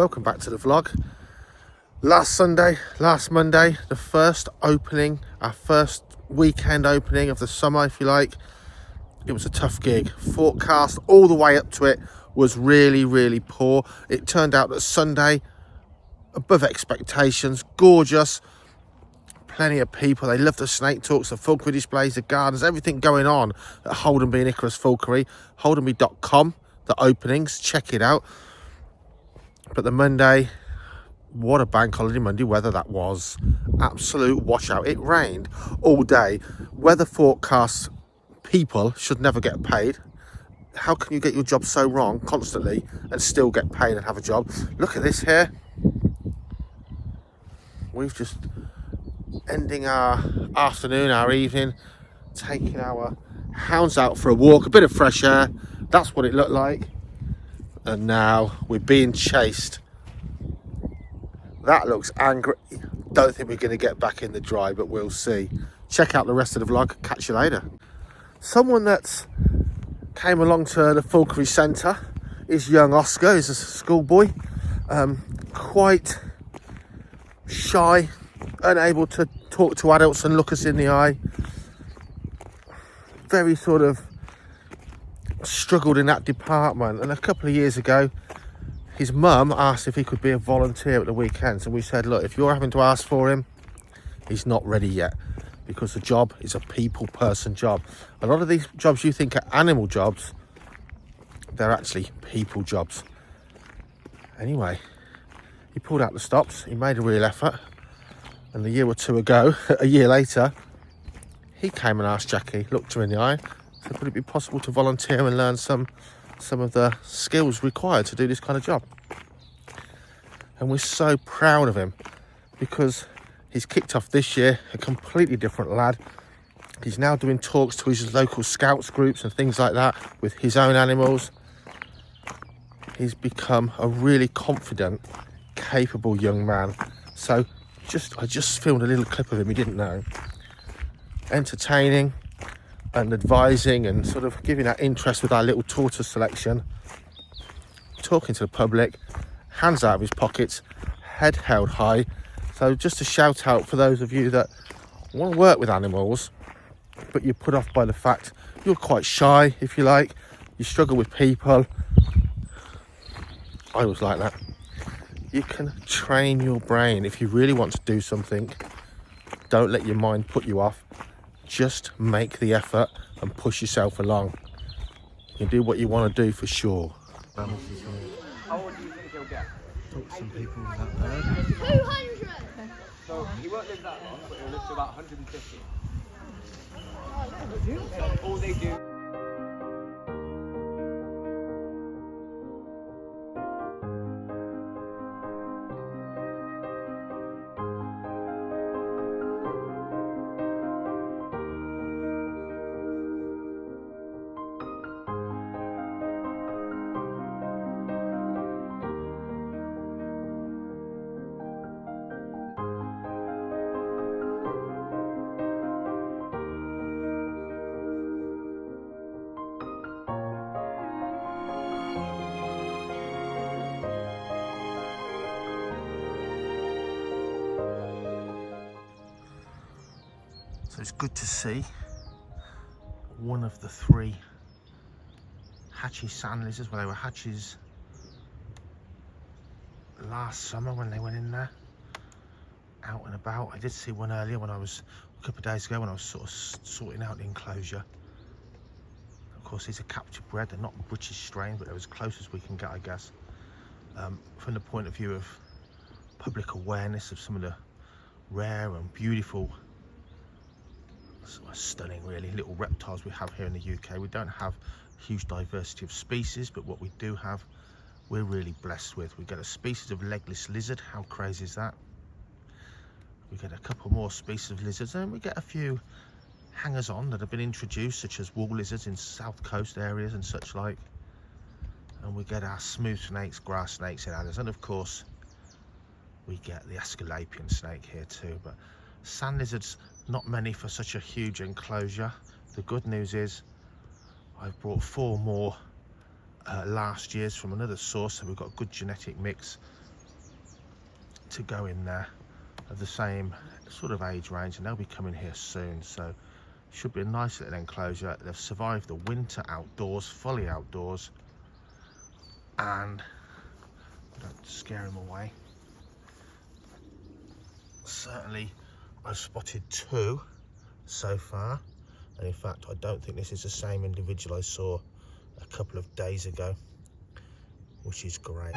welcome back to the vlog. Last Monday, the first opening, our first weekend opening of the summer, if you like. It was a tough gig. Forecast all the way up to it was really poor. It turned out that Sunday, above expectations, gorgeous. Plenty of people. They love the snake talks, the falconry displays, the gardens, everything going on at Holdenby and Icarus Falconry. Holdenby.com, the openings, check it out. But the Monday, what a bank holiday Monday weather that was. Absolute washout. It rained all day. Weather forecasts people should never get paid. How can you get your job so wrong constantly and still get paid and have a job? Look at this here. We've just ending our afternoon, our evening, taking our hounds out for a walk, a bit of fresh air. That's what it looked like. And now we're being chased. That looks angry. Don't think we're going to get back in the dry, but we'll see. Check out the rest of the vlog. Catch you later. Someone that's came along to the Falconry Centre is young Oscar. He's a schoolboy, quite shy, unable to talk to adults and look us in the eye. Very sort of struggled in that department, and a couple of years ago his mum asked if he could be a volunteer at the weekends, and we said, look, if you're having to ask for him, he's not ready yet, because the job is a people person job. A lot of these jobs you think are animal jobs, they're actually people jobs. Anyway, he pulled out the stops, he made a real effort, and a year or two ago, a year later, he came and asked Jackie, looked her in the eye, said, would it be possible to volunteer and learn some of the skills required to do this kind of job? And we're so proud of him, because he's kicked off this year a completely different lad. He's now doing talks to his local scouts groups and things like that with his own animals. He's become a really confident, capable young man. So I just filmed a little clip of him, he didn't know. Entertaining and advising and sort of giving that interest with our little tortoise selection. Talking to the public, hands out of his pockets, head held high. So just a shout out for those of you that want to work with animals, but you're put off by the fact you're quite shy, if you like. You struggle with people. I was like that. You can train your brain. If you really want to do something, don't let your mind put you off. Just make the effort and push yourself along. You can do what you want to do for sure. How old do you think he'll get? Talk to some people with that bird. 200! So he won't live that long, but he'll live to about 150. So all they do. So it's good to see one of the three hatchy sand lizards. Well, they were hatches last summer when they went in there, out and about. I did see one earlier when I was, a couple of days ago, when I was sort of sorting out the enclosure. Of course, these are capture bred. They're not British strain, but they're as close as we can get, I guess. From the point of view of public awareness of some of the rare and beautiful, stunning really, little reptiles we have here in the UK. We don't have huge diversity of species, but what we do have, we're really blessed with. We get a species of legless lizard. How crazy is that? We get a couple more species of lizards, and we get a few hangers on that have been introduced, such as wall lizards in south coast areas and such like. And we get our smooth snakes, grass snakes and others, and of course we get the Aesculapian snake here too. But sand lizards, not many for such a huge enclosure. The good news is I've brought 4 more last year's from another source, so we've got a good genetic mix to go in there of the same sort of age range, and they'll be coming here soon, so should be a nice little enclosure. They've survived the winter outdoors, fully outdoors, and don't scare them away. Certainly I've spotted 2 so far, and in fact I don't think this is the same individual I saw a couple of days ago, which is great.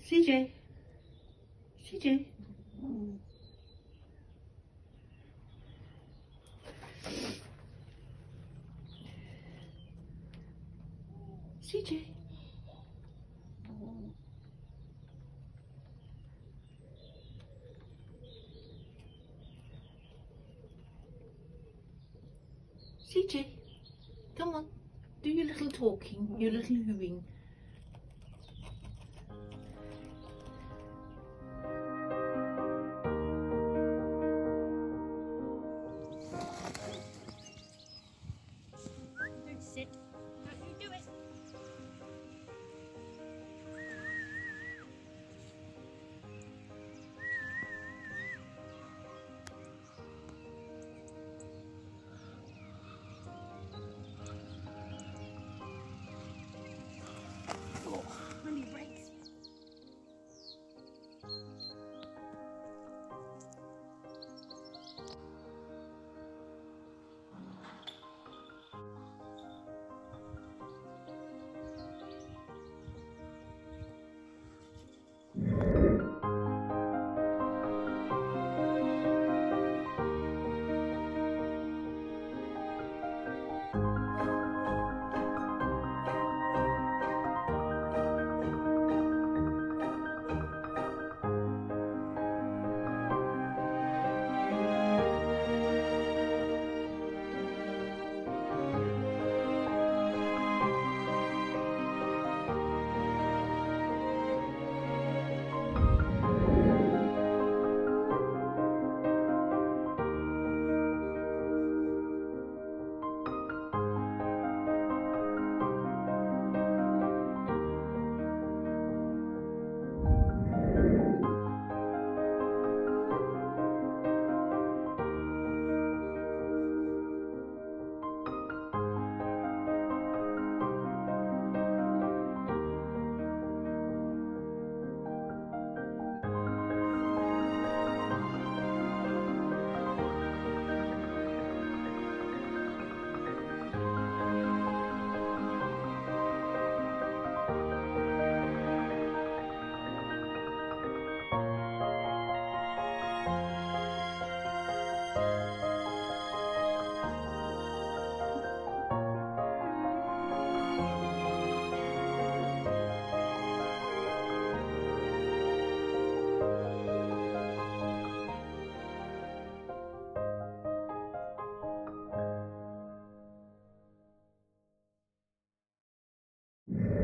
CJ. CJ. CJ. CJ. Come on. Do your little talking, your little hooing. Sit. Don't you do it. Oh, money breaks.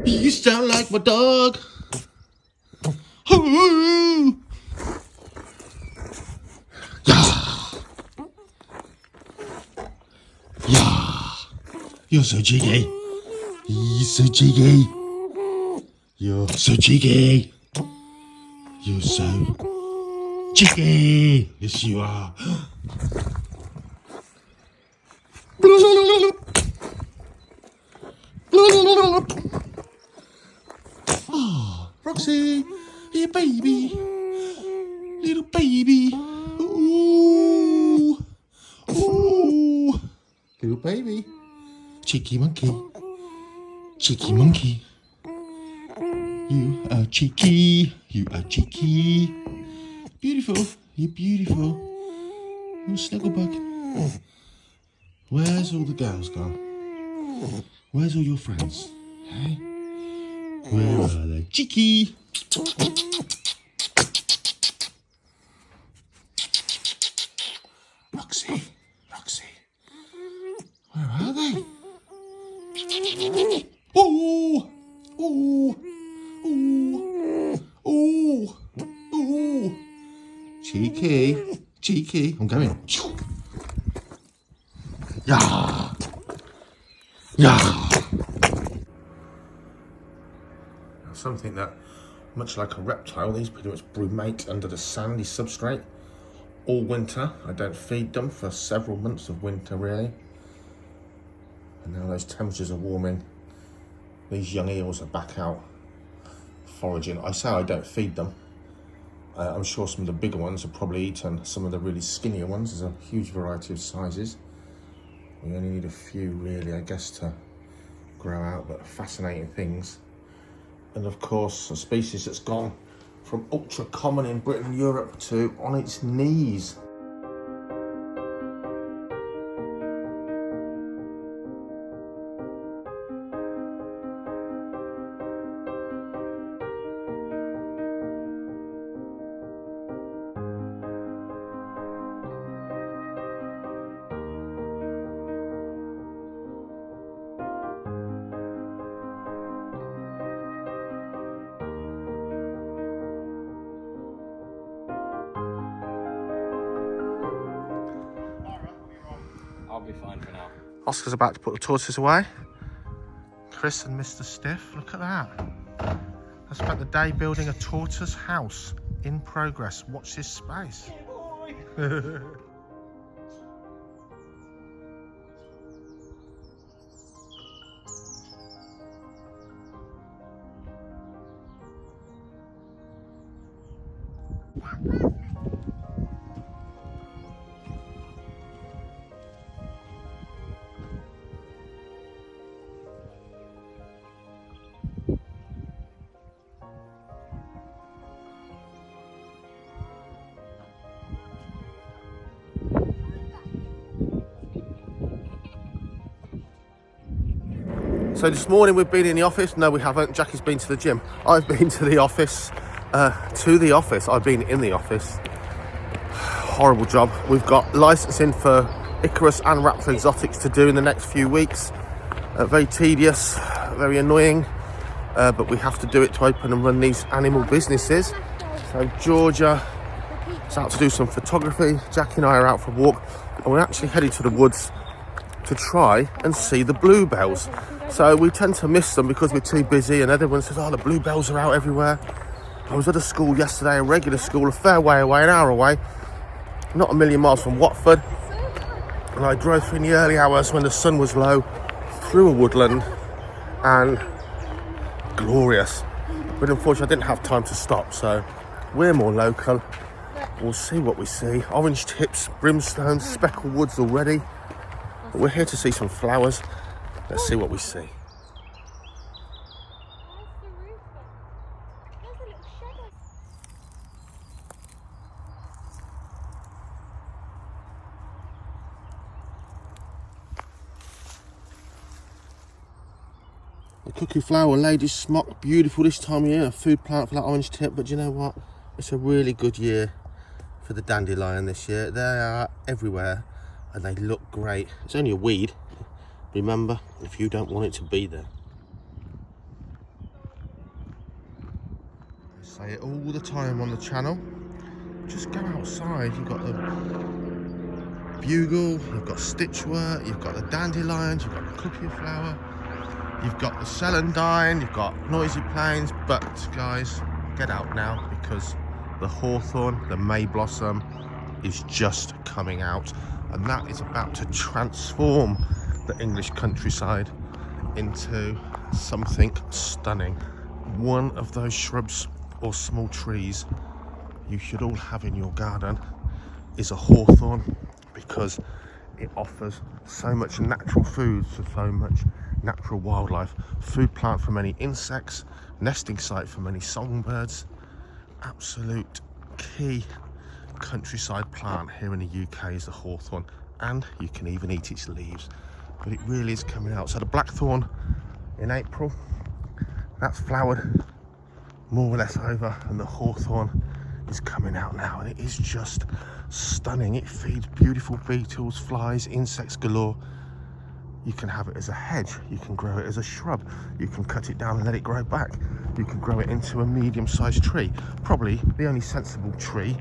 You sound like my dog. Yeah. Yeah. You're so cheeky. You're so cheeky. You're so cheeky. You're so cheeky. Yes, you are. Oh, Roxy, your baby, little baby. Ooh, ooh, little baby, cheeky monkey, cheeky monkey. You are cheeky, you are cheeky. Beautiful, you're beautiful. Little snugglebug. Where's all the girls gone? Where's all your friends? Hey? Where are they? Cheeky! Roxy, Roxy. Where are they? Cheeky. Cheeky. I'm going. Yeah. Yeah. Something that, much like a reptile, these pretty much brumate under the sandy substrate all winter. I don't feed them for several months of winter, really. And now those temperatures are warming. These young eels are back out foraging. I say I don't feed them. I'm sure some of the bigger ones have probably eaten some of the really skinnier ones. There's a huge variety of sizes. We only need a few, really, I guess, to grow out, but fascinating things. And of course, a species that's gone from ultra common in Britain and Europe to on its knees. I'll be fine for now. Oscar's about to put the tortoises away. Chris and Mr. Stiff, look at that. I spent the day building a tortoise house in progress. Watch this space. So this morning we've been in the office. No, we haven't. Jackie's been to the gym. I've been to the office. I've been in the office. Horrible job. We've got licensing for Icarus and Raptor Exotics to do in the next few weeks. Very tedious, very annoying, but we have to do it to open and run these animal businesses. So Georgia is out to do some photography. Jackie and I are out for a walk, and we're actually headed to the woods to try and see the bluebells. So we tend to miss them because we're too busy, and everyone says, oh, the bluebells are out everywhere. I was at a school yesterday, a regular school, a fair way away, an hour away, not a million miles from Watford, and I drove through in the early hours when the sun was low, through a woodland, and glorious. But unfortunately I didn't have time to stop, so we're more local. We'll see what we see. Orange tips, brimstone, speckled woods already. But we're here to see some flowers. Let's see what we see. The cuckoo flower, lady smock, beautiful this time of year. A food plant for that orange tip, but you know what? It's a really good year for the dandelion this year. They are everywhere and they look great. It's only a weed, remember, if you don't want it to be there. I say it all the time on the channel. Just go outside. You've got the bugle, you've got stitchwort, you've got the dandelions, you've got the cuckoo flower, you've got the celandine, you've got noisy planes, but guys, get out now because the hawthorn, the May blossom, is just coming out, and that is about to transform the English countryside into something stunning. One of those shrubs or small trees you should all have in your garden is a hawthorn, because it offers so much natural food for so much natural wildlife. Food plant for many insects, nesting site for many songbirds. Absolute key countryside plant here in the UK is the hawthorn, and you can even eat its leaves. But it really is coming out. So the blackthorn in April, that's flowered more or less over, and the hawthorn is coming out now, and it is just stunning. It feeds beautiful beetles, flies, insects galore. You can have it as a hedge, you can grow it as a shrub, you can cut it down and let it grow back, you can grow it into a medium-sized tree. Probably the only sensible tree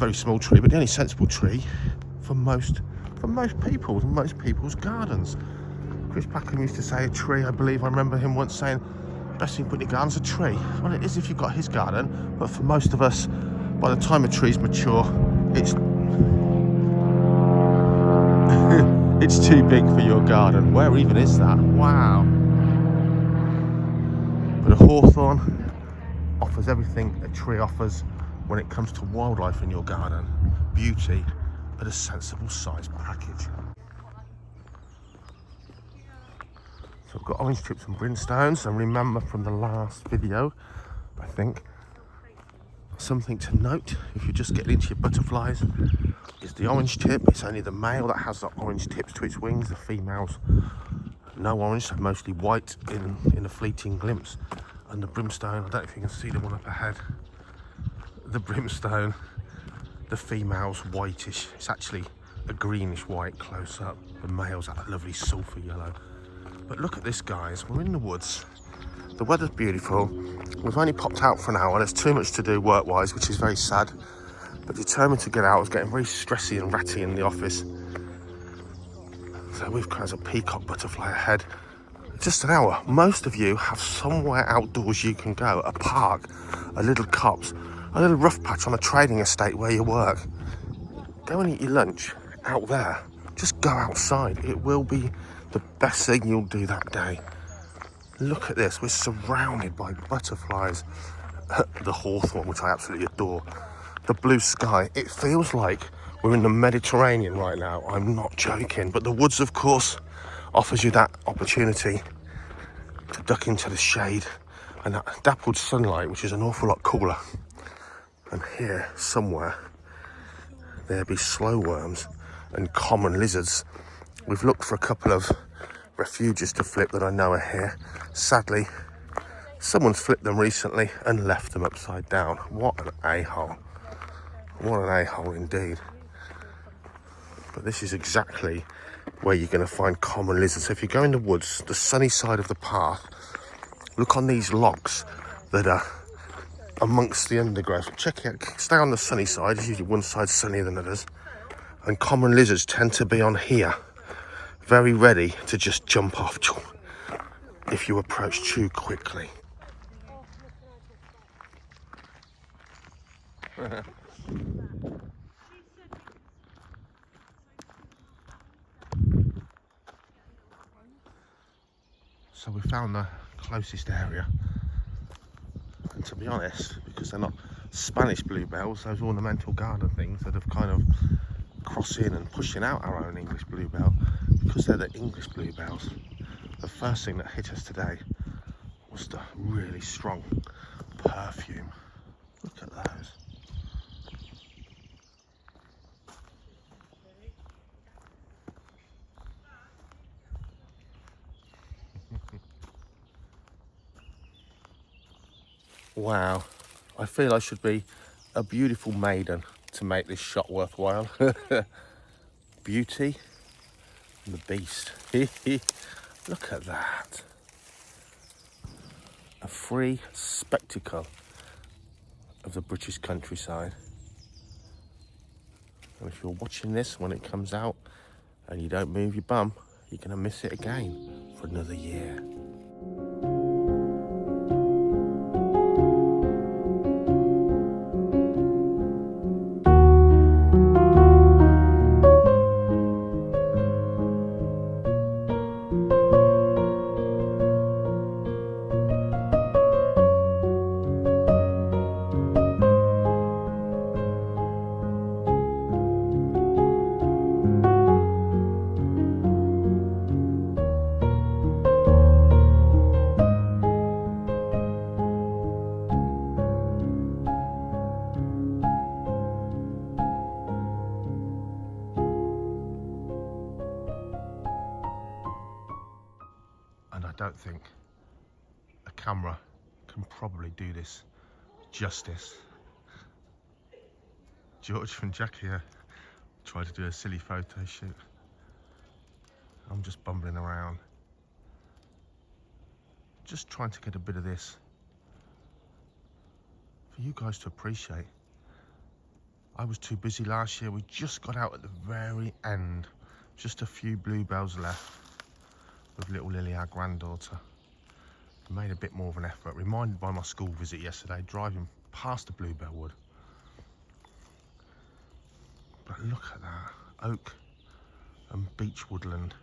very small tree, but the only sensible tree for most people's gardens. Chris Packham used to say a tree, I believe I remember him once saying, best thing to put in your garden's a tree. Well, it is if you've got his garden, but for most of us, by the time a tree's mature, it's it's too big for your garden. Where even is that? Wow. But a hawthorn offers everything a tree offers when it comes to wildlife in your garden. Beauty at a sensible size package. So I've got orange tips and brimstones, and remember from the last video, I think, something to note if you're just getting into your butterflies is the orange tip. It's only the male that has the orange tips to its wings. The females, no orange, so mostly white in a fleeting glimpse. And the brimstone, I don't know if you can see the one up ahead. The brimstone, the female's whitish. It's actually a greenish white close up. The male's that lovely sulphur yellow. But look at this, guys. We're in the woods. The weather's beautiful. We've only popped out for an hour. There's too much to do work-wise, which is very sad. But determined to get out. I was getting very stressy and ratty in the office. So we've got a peacock butterfly ahead. Just an hour. Most of you have somewhere outdoors you can go. A park, a little copse, a little rough patch on a trading estate where you work. Go and eat your lunch out there. Just go outside. It will be the best thing you'll do that day. Look at this. We're surrounded by butterflies. The hawthorn, which I absolutely adore. The blue sky. It feels like we're in the Mediterranean right now. I'm not joking. But the woods, of course, offers you that opportunity to duck into the shade and that dappled sunlight, which is an awful lot cooler. And here, somewhere, there be slow worms and common lizards. We've looked for a couple of refuges to flip that I know are here. Sadly, someone's flipped them recently and left them upside down. What an a-hole. What an a-hole indeed. But this is exactly where you're going to find common lizards. So if you go in the woods, the sunny side of the path, look on these logs that are amongst the undergrowth. Check it out. Stay on the sunny side. It's usually one side sunnier than others. And common lizards tend to be on here, very ready to just jump off if you approach too quickly. So we found the closest area, and to be honest, because they're not Spanish bluebells, those ornamental garden things that have kind of crossing and pushing out our own English bluebell, because they're the English bluebells. The first thing that hit us today was the really strong perfume. Look at those. Wow, I feel I should be a beautiful maiden to make this shot worthwhile. Beauty and the beast. Look at that. A free spectacle of the British countryside. And if you're watching this when it comes out and you don't move your bum, you're going to miss it again for another year. And I don't think a camera can probably do this justice. George and Jack here tried to do a silly photo shoot. I'm just bumbling around, just trying to get a bit of this for you guys to appreciate. I was too busy last year. We just got out at the very end. Just a few bluebells left with little Lily, our granddaughter. Made a bit more of an effort. Reminded by my school visit yesterday, driving past the bluebell wood. But look at that. Oak and beech woodland.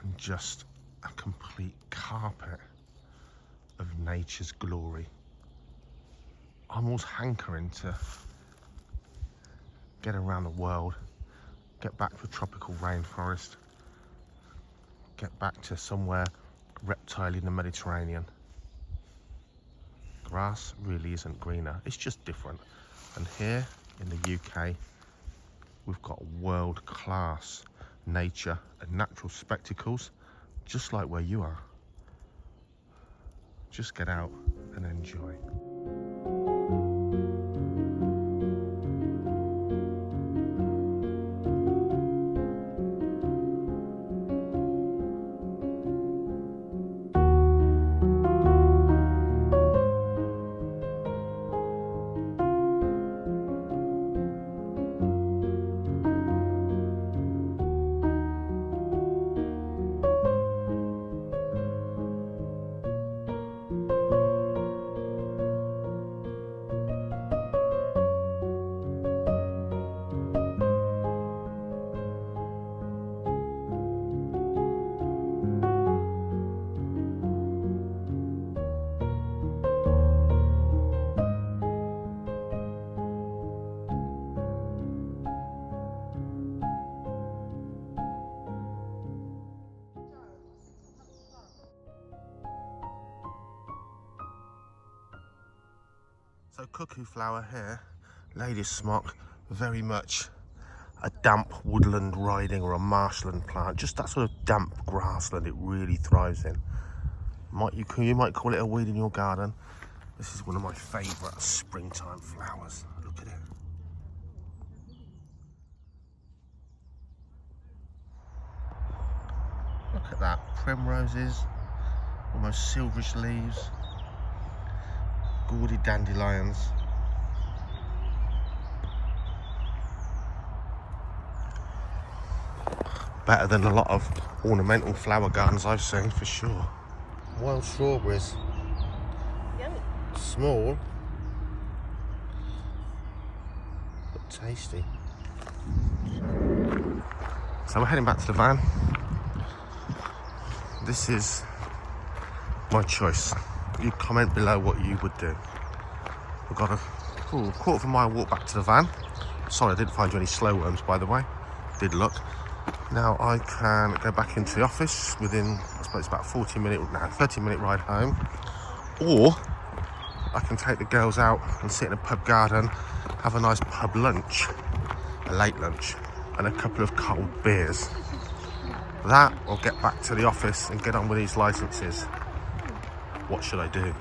And just a complete carpet of nature's glory. I'm always hankering to get around the world, get back to a tropical rainforest, get back to somewhere reptile in the Mediterranean. Grass really isn't greener, it's just different. And here in the UK, we've got world-class nature and natural spectacles, just like where you are. Just get out and enjoy. So cuckoo flower here, lady's smock, very much a damp woodland riding or a marshland plant, just that sort of damp grassland it really thrives in. You might call it a weed in your garden. This is one of my favourite springtime flowers. Look at it. Look at that, primroses, almost silverish leaves. Gaudy dandelions. Better than a lot of ornamental flower gardens I've seen, for sure. Wild strawberries. Yummy. Small, but tasty. So we're heading back to the van. This is my choice. You comment below what you would do. We've got a quarter of a mile walk back to the van. Sorry, I didn't find you any slow worms, by the way. Did look. Now I can go back into the office within, I suppose, about 30-minute ride home. Or I can take the girls out and sit in a pub garden, have a nice pub lunch, a late lunch, and a couple of cold beers. That, or get back to the office and get on with these licenses. What should I do?